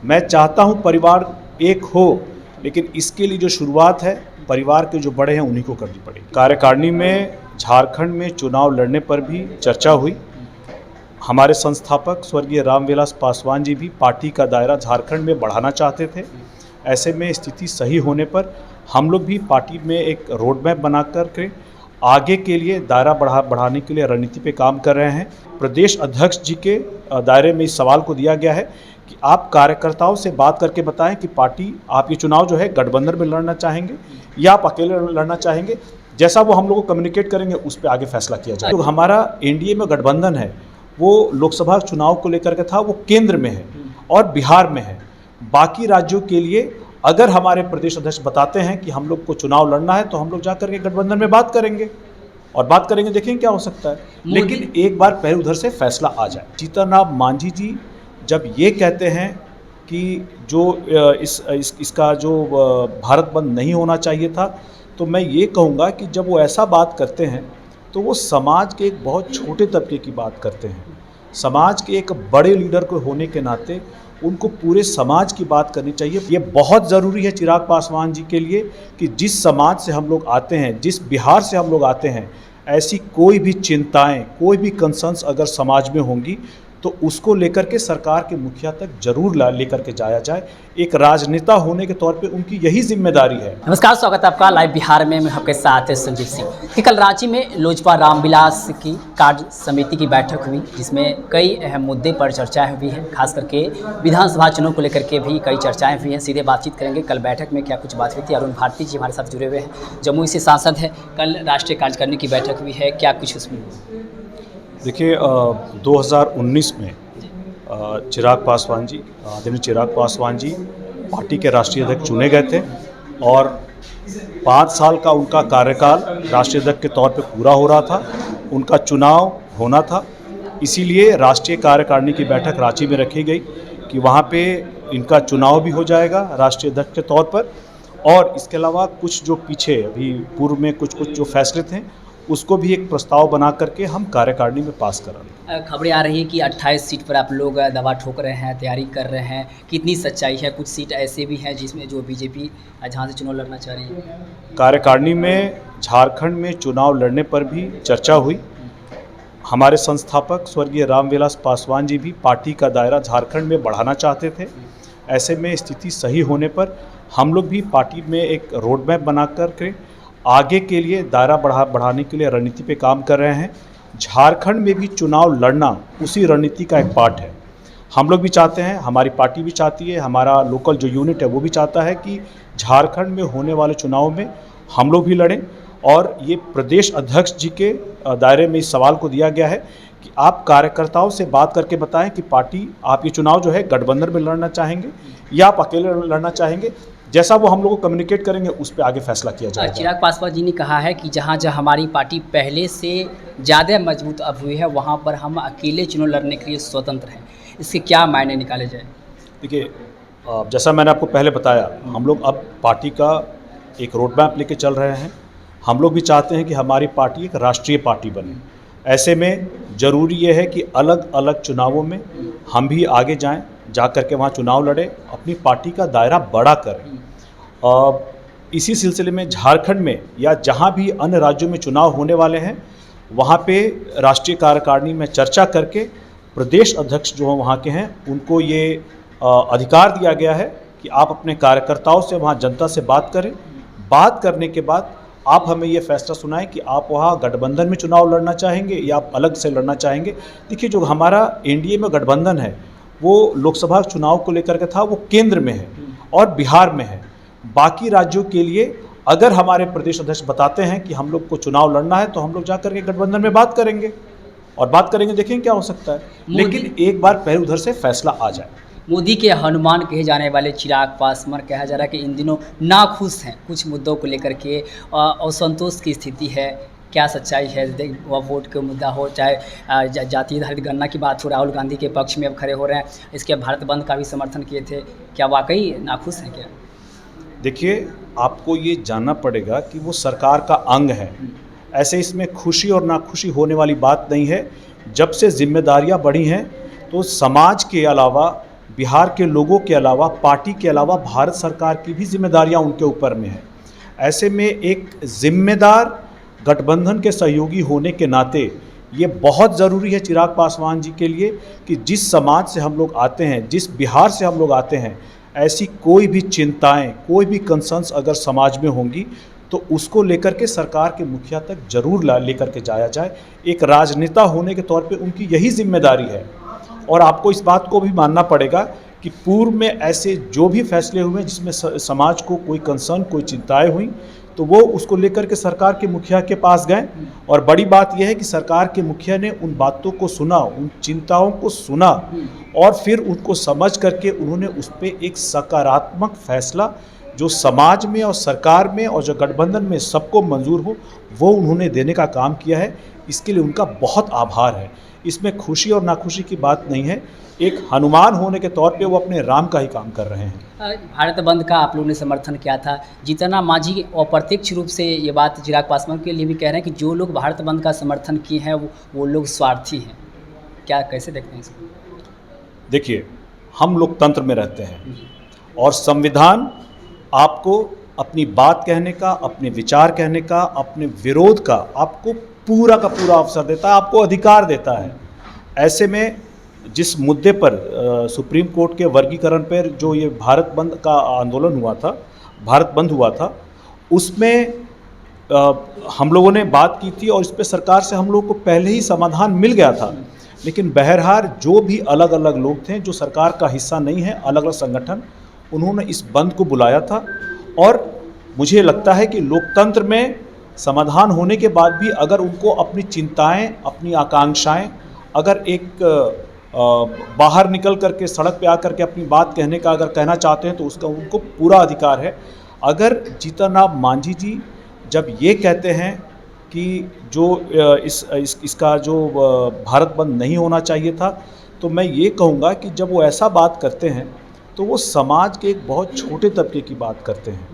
मैं चाहता हूं परिवार एक हो, लेकिन इसके लिए जो शुरुआत है परिवार के जो बड़े हैं उन्हीं को करनी पड़ेगी। कार्यकारिणी में झारखंड में चुनाव लड़ने पर भी चर्चा हुई। हमारे संस्थापक स्वर्गीय रामविलास पासवान जी भी पार्टी का दायरा झारखंड में बढ़ाना चाहते थे। ऐसे में स्थिति सही होने पर हम लोग भी पार्टी में एक रोड मैप बना कर के आगे के लिए दायरा बढ़ाने के लिए रणनीति पे काम कर रहे हैं। प्रदेश अध्यक्ष जी के दायरे में इस सवाल को दिया गया है कि आप कार्यकर्ताओं से बात करके बताएं कि पार्टी आप ये चुनाव जो है गठबंधन में लड़ना चाहेंगे या आप अकेले लड़ना चाहेंगे। जैसा वो हम लोग को कम्युनिकेट करेंगे उस पर आगे फैसला किया जाए। तो हमारा एनडीए में गठबंधन है वो लोकसभा चुनाव को लेकर के था, वो केंद्र में है और बिहार में है। बाकी राज्यों के लिए अगर हमारे प्रदेश अध्यक्ष बताते हैं कि हम लोग को चुनाव लड़ना है तो हम लोग जाकर के गठबंधन में बात करेंगे और बात करेंगे, देखेंगे क्या हो सकता है। लेकिन एक बार पहले उधर से फैसला आ जाए। जीतन राम मांझी जी जब ये कहते हैं कि जो इसका जो भारत बंद नहीं होना चाहिए था, तो मैं ये कहूँगा कि जब वो ऐसा बात करते हैं तो वो समाज के एक बहुत छोटे तबके की बात करते हैं। समाज के एक बड़े लीडर को होने के नाते उनको पूरे समाज की बात करनी चाहिए। ये बहुत ज़रूरी है चिराग पासवान जी के लिए कि जिस समाज से हम लोग आते हैं, जिस बिहार से हम लोग आते हैं, ऐसी कोई भी चिंताएं, कोई भी कंसर्न्स अगर समाज में होंगी तो उसको लेकर के सरकार के मुखिया तक जरूर लेकर के जाया जाए। एक राजनेता होने के तौर पे उनकी यही जिम्मेदारी है। नमस्कार, स्वागत है आपका लाइव बिहार में। मैं आपके साथ संजीव सिंह। कि कल रांची में लोजपा रामविलास की कार्य समिति की बैठक हुई, जिसमें कई अहम मुद्दे पर चर्चाएं हुई हैं। खास करके विधानसभा चुनाव को लेकर के भी कई चर्चाएं हुई हैं। सीधे बातचीत करेंगे कल बैठक में क्या कुछ बात हुई थी। अरुण भारती जी हमारे साथ जुड़े हुए हैं, जमुई से सांसद है। कल राष्ट्रीय कार्यकारिणी की बैठक हुई है, क्या कुछ उसमें? देखिए 2019 में चिराग पासवान जी, आदरणीय चिराग पासवान जी पार्टी के राष्ट्रीय अध्यक्ष चुने गए थे और 5 साल का उनका कार्यकाल राष्ट्रीय अध्यक्ष के तौर पे पूरा हो रहा था। उनका चुनाव होना था, इसीलिए राष्ट्रीय कार्यकारिणी की बैठक रांची में रखी गई कि वहाँ पे इनका चुनाव भी हो जाएगा राष्ट्रीय अध्यक्ष के तौर पर। और इसके अलावा कुछ जो पीछे अभी पूर्व में कुछ जो फैसले थे उसको भी एक प्रस्ताव बना करके हम कार्यकारिणी में पास करेंगे। खबरें आ रही हैं कि 28 सीट पर आप लोग दवा ठोक रहे हैं, तैयारी कर रहे हैं, कितनी सच्चाई है? कुछ सीट ऐसे भी हैं जिसमें जो बीजेपी जहाँ से चुनाव लड़ना चाह रही है। कार्यकारिणी में झारखंड में चुनाव लड़ने पर भी चर्चा हुई। हमारे संस्थापक स्वर्गीय रामविलास पासवान जी भी पार्टी का दायरा झारखंड में बढ़ाना चाहते थे। ऐसे में स्थिति सही होने पर हम लोग भी पार्टी में एक रोड मैप बना करके आगे के लिए दायरा बढ़ाने के लिए रणनीति पे काम कर रहे हैं। झारखंड में भी चुनाव लड़ना उसी रणनीति का एक पार्ट है। हम लोग भी चाहते हैं, हमारी पार्टी भी चाहती है, हमारा लोकल जो यूनिट है वो भी चाहता है कि झारखंड में होने वाले चुनाव में हम लोग भी लड़ें। और ये प्रदेश अध्यक्ष जी के दायरे में इस सवाल को दिया गया है कि आप कार्यकर्ताओं से बात करके बताएं कि पार्टी आप ये चुनाव जो है गठबंधन में लड़ना चाहेंगे या आप अकेले लड़ना चाहेंगे। जैसा वो हम लोग को कम्युनिकेट करेंगे उस पर आगे फैसला किया जाएगा। चिराग पासवान जी ने कहा है कि जहां हमारी पार्टी पहले से ज़्यादा मजबूत अब हुई है, वहां पर हम अकेले चुनाव लड़ने के लिए स्वतंत्र हैं। इसके क्या मायने निकाले जाए? देखिए, जैसा मैंने आपको पहले बताया, हम लोग अब पार्टी का एक रोड मैप लेके चल रहे हैं। हम लोग भी चाहते हैं कि हमारी पार्टी एक राष्ट्रीय पार्टी बने। ऐसे में ज़रूरी ये है कि अलग अलग चुनावों में हम भी आगे जाएं, जा कर के वहाँ चुनाव लड़ें, अपनी पार्टी का दायरा बड़ा करें। इसी सिलसिले में झारखंड में या जहाँ भी अन्य राज्यों में चुनाव होने वाले हैं, वहाँ पे राष्ट्रीय कार्यकारिणी में चर्चा करके प्रदेश अध्यक्ष जो वहाँ के हैं उनको ये अधिकार दिया गया है कि आप अपने कार्यकर्ताओं से वहाँ जनता से बात करें। बात करने के बाद आप हमें ये फैसला सुनाएं कि आप वहाँ गठबंधन में चुनाव लड़ना चाहेंगे या आप अलग से लड़ना चाहेंगे। देखिए, जो हमारा एनडीए में गठबंधन है वो लोकसभा चुनाव को लेकर के था, वो केंद्र में है और बिहार में है। बाकी राज्यों के लिए अगर हमारे प्रदेश अध्यक्ष बताते हैं कि हम लोग को चुनाव लड़ना है तो हम लोग जाकर के गठबंधन में बात करेंगे और बात करेंगे, देखेंगे क्या हो सकता है। लेकिन एक बार पहले उधर से फैसला आ जाए। मोदी के हनुमान कहे जाने वाले चिराग पासवान, कहा जा रहा है कि इन दिनों नाखुश हैं कुछ मुद्दों को लेकर के, असंतोष की स्थिति है। क्या सच्चाई है? वह वोट का मुद्दा हो, चाहे जातीय आधारित गणना की बात हो, राहुल गांधी के पक्ष में अब खड़े हो रहे हैं। इसके भारत बंद का भी समर्थन किए थे। क्या वाकई नाखुश हैं क्या? देखिए, आपको ये जानना पड़ेगा कि वो सरकार का अंग है। ऐसे इसमें खुशी और नाखुशी होने वाली बात नहीं है। जब से जिम्मेदारियां बढ़ी हैं तो समाज के अलावा बिहार के लोगों के अलावा, पार्टी के अलावा भारत सरकार की भी जिम्मेदारियां उनके ऊपर में है। ऐसे में एक जिम्मेदार गठबंधन के सहयोगी होने के नाते ये बहुत ज़रूरी है चिराग पासवान जी के लिए कि जिस समाज से हम लोग आते हैं, जिस बिहार से हम लोग आते हैं, ऐसी कोई भी चिंताएं, कोई भी कंसर्न्स अगर समाज में होंगी तो उसको लेकर के सरकार के मुखिया तक जरूर लेकर के जाया जाए। एक राजनेता होने के तौर पे उनकी यही जिम्मेदारी है। और आपको इस बात को भी मानना पड़ेगा कि पूर्व में ऐसे जो भी फैसले हुए जिसमें समाज को कोई कंसर्न, कोई चिंताएं हुई, तो वो उसको लेकर के सरकार के मुखिया के पास गए। और बड़ी बात यह है कि सरकार के मुखिया ने उन बातों को सुना, उन चिंताओं को सुना और फिर उनको समझ करके उन्होंने उस पर एक सकारात्मक फैसला जो समाज में और सरकार में और जो गठबंधन में सबको मंजूर हो, वो उन्होंने देने का काम किया है। इसके लिए उनका बहुत आभार है। इसमें खुशी और नाखुशी की बात नहीं है। एक हनुमान होने के तौर पे वो अपने राम का ही काम कर रहे हैं। भारत बंद का आप लोगों ने समर्थन किया था। जीतन राम मांझी अप्रत्यक्ष रूप से ये बात चिराग पासवान के लिए भी कह रहे हैं कि जो लोग भारत बंद का समर्थन किए हैं वो लोग स्वार्थी हैं। क्या, कैसे देखते हैं इसको? देखिए, हम लोकतंत्र में रहते हैं और संविधान आपको अपनी बात कहने का, अपने विचार कहने का, अपने विरोध का आपको पूरा का पूरा अवसर देता है, आपको अधिकार देता है। ऐसे में जिस मुद्दे पर सुप्रीम कोर्ट के वर्गीकरण पर जो ये भारत बंद का आंदोलन हुआ था, भारत बंद हुआ था, उसमें हम लोगों ने बात की थी और इस पर सरकार से हम लोगों को पहले ही समाधान मिल गया था। लेकिन बहरहाल जो भी अलग अलग लोग थे जो सरकार का हिस्सा नहीं है, अलग अलग संगठन, उन्होंने इस बंद को बुलाया था। और मुझे लगता है कि लोकतंत्र में समाधान होने के बाद भी अगर उनको अपनी चिंताएं, अपनी आकांक्षाएं अगर एक बाहर निकल करके सड़क पे आकर के अपनी बात कहने का अगर कहना चाहते हैं तो उसका उनको पूरा अधिकार है। अगर जीतन राम मांझी जी जब ये कहते हैं कि जो इसका जो भारत बंद नहीं होना चाहिए था, तो मैं ये कहूँगा कि जब वो ऐसा बात करते हैं तो वो समाज के एक बहुत छोटे तबके की बात करते हैं।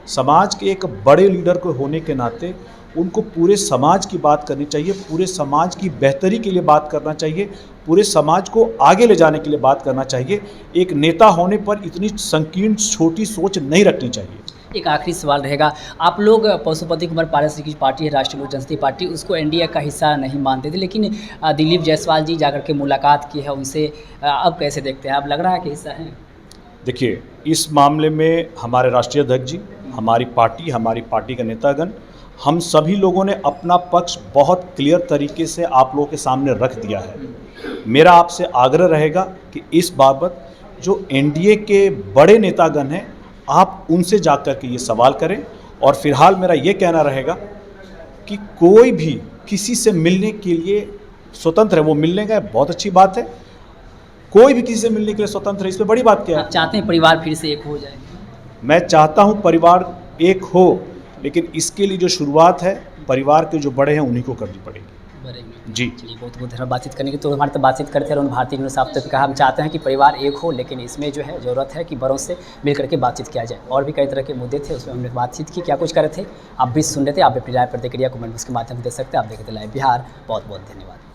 समाज के एक बड़े लीडर को होने के नाते उनको पूरे समाज की बात करनी चाहिए, पूरे समाज की बेहतरी के लिए बात करना चाहिए, पूरे समाज को आगे ले जाने के लिए बात करना चाहिए। एक नेता होने पर इतनी संकीर्ण छोटी सोच नहीं रखनी चाहिए। एक आखिरी सवाल रहेगा, आप लोग पशुपति कुमार पारस की पार्टी है राष्ट्रीय लोक जनशक्ति पार्टी, उसको एनडीए का हिस्सा नहीं मानते थे, लेकिन दिलीप जायसवाल जी जाकर के मुलाकात की है उनसे, अब कैसे देखते हैं? अब लग रहा है कि हिस्सा है? देखिए, इस मामले में हमारे राष्ट्रीय अध्यक्ष जी, हमारी पार्टी का नेतागण, हम सभी लोगों ने अपना पक्ष बहुत क्लियर तरीके से आप लोगों के सामने रख दिया है। मेरा आपसे आग्रह रहेगा कि इस बाबत जो एनडीए के बड़े नेतागण हैं, आप उनसे जाकर के ये सवाल करें। और फिलहाल मेरा ये कहना रहेगा कि कोई भी किसी से मिलने के लिए स्वतंत्र है। वो मिलने का बहुत अच्छी बात है, कोई भी किसी से मिलने के लिए स्वतंत्र है, इसमें बड़ी बात क्या है? आप चाहते हैं परिवार फिर से एक हो जाए? मैं चाहता हूँ परिवार एक हो, लेकिन इसके लिए जो शुरुआत है परिवार के जो बड़े हैं उन्हीं को करनी पड़ेगी। जी, चलिए, बहुत बहुत धन्यवाद बातचीत करने की। तो हमारे तो बातचीत करते रहे भारतीय न्यूज़ साहब तक कहा, हम चाहते हैं कि परिवार एक हो, लेकिन इसमें जो है ज़रूरत है कि बड़ों से मिल करके बातचीत किया जाए। और भी कई तरह के मुद्दे थे, उसमें हमने बातचीत की। क्या कुछ कर रहे थे आप भी सुन रहे थे, आप अपनी राय प्रतिक्रिया कमेंट बॉक्स के माध्यम से दे सकते हैं। आप देखते लाइव बिहार। बहुत बहुत धन्यवाद।